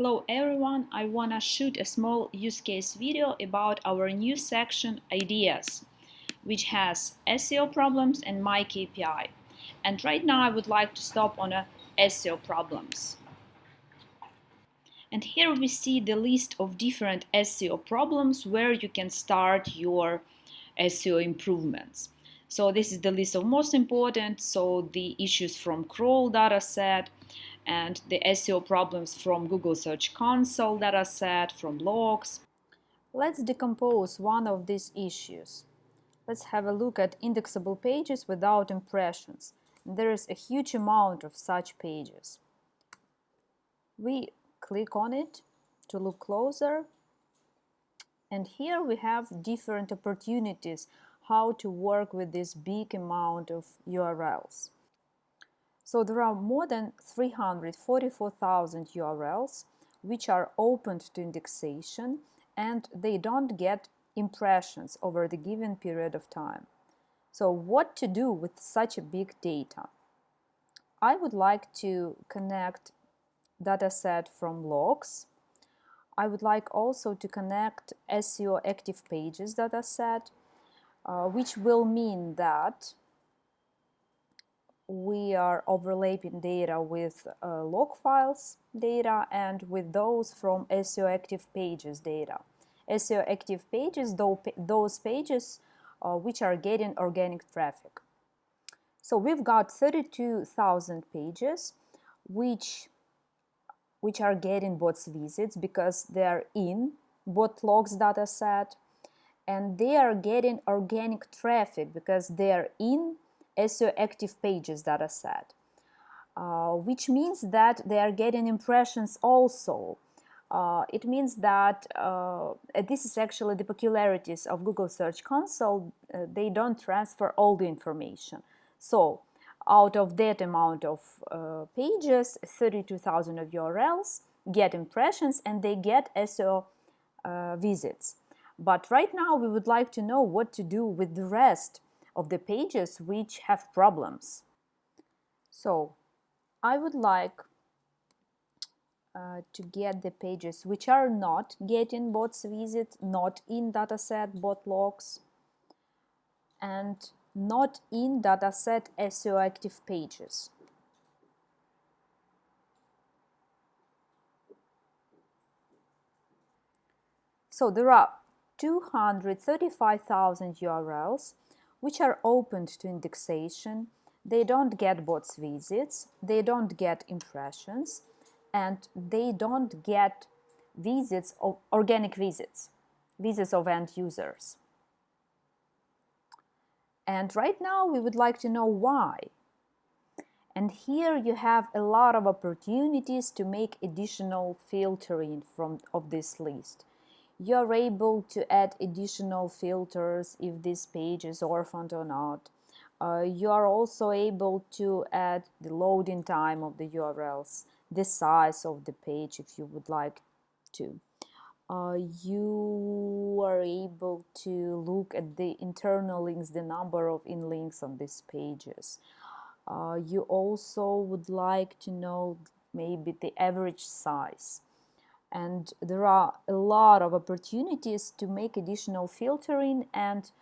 Hello everyone, I wanna shoot a small use case video about our new section Ideas, which has SEO problems and my KPI. And right now I would like to stop on SEO problems. And here we see the list of different SEO problems where you can start your SEO improvements. So this is the list of most important, so the issues from crawl dataset and the SEO problems from Google Search Console dataset, from logs. Let's decompose one of these issues. Let's have a look at indexable pages without impressions. There is a huge amount of such pages. We click on it to look closer, and here we have different opportunities how to work with this big amount of URLs. So there are more than 344,000 URLs which are opened to indexation, and they don't get impressions over the given period of time. So what to do with such a big data? I would like to connect dataset from logs. I would like also to connect SEO active pages dataset, which will mean that we are overlapping data with log files data and with those from SEO active pages data. SEO active pages, those pages which are getting organic traffic. So we've got 32,000 pages which are getting bots visits because they are in bot logs dataset, and they are getting organic traffic because they are in SEO active pages dataset, which means that they are getting impressions also. It means that this is actually the peculiarities of Google Search Console. They don't transfer all the information. So out of that amount of pages, 32,000 of URLs get impressions and they get SEO visits. But right now we would like to know what to do with the rest of the pages which have problems. So I would like to get the pages which are not getting bots visit, not in dataset bot logs, and not in dataset SEO active pages. So there are 235,000 URLs which are opened to indexation. They don't get bots visits, they don't get impressions, and they don't get visits of organic visits of end users. And right now we would like to know why. And here you have a lot of opportunities to make additional filtering of this list. You're able to add additional filters if this page is orphaned or not. You are also able to add the loading time of the URLs, the size of the page if you would like to. You are able to look at the internal links, the number of in-links on these pages. You also would like to know maybe the average size. And there are a lot of opportunities to make additional filtering and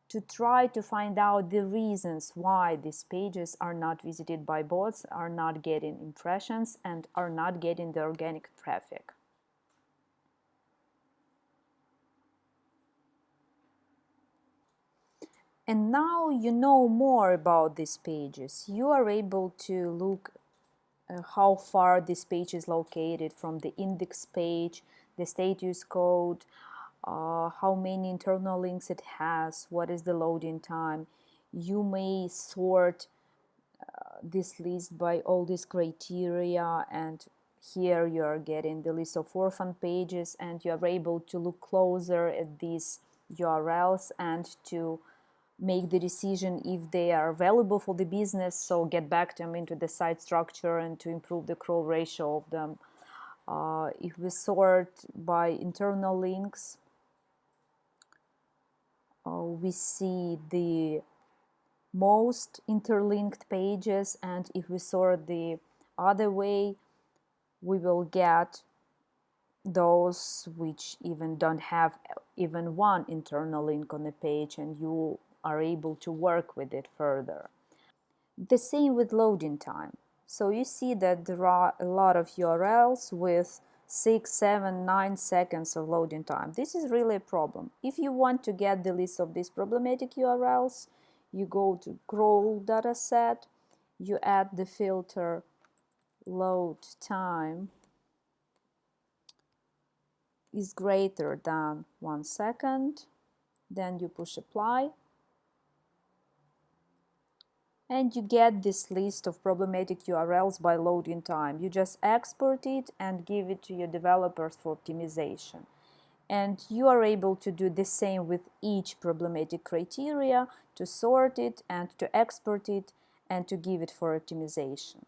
to try to find out the reasons why these pages are not visited by bots, are not getting impressions, and are not getting the organic traffic. And now you know more about these pages. You are able to look how far this page is located from the index page, the status code, how many internal links it has, what is the loading time. You may sort this list by all these criteria, and here you are getting the list of orphan pages, and you are able to look closer at these URLs and to make the decision if they are valuable for the business, so get back them into the site structure and to improve the crawl ratio of them. If we sort by internal links, we see the most interlinked pages, and if we sort the other way, we will get those which even don't have even one internal link on the page, and you are able to work with it further. The same with loading time. So you see that there are a lot of URLs with 6, 7, 9 seconds of loading time. This is really a problem. If you want to get the list of these problematic URLs, you go to crawl dataset, you add the filter load time is greater than 1 second, then you push apply, and you get this list of problematic URLs by loading time. You just export it and give it to your developers for optimization. And you are able to do the same with each problematic criteria, to sort it and to export it and to give it for optimization.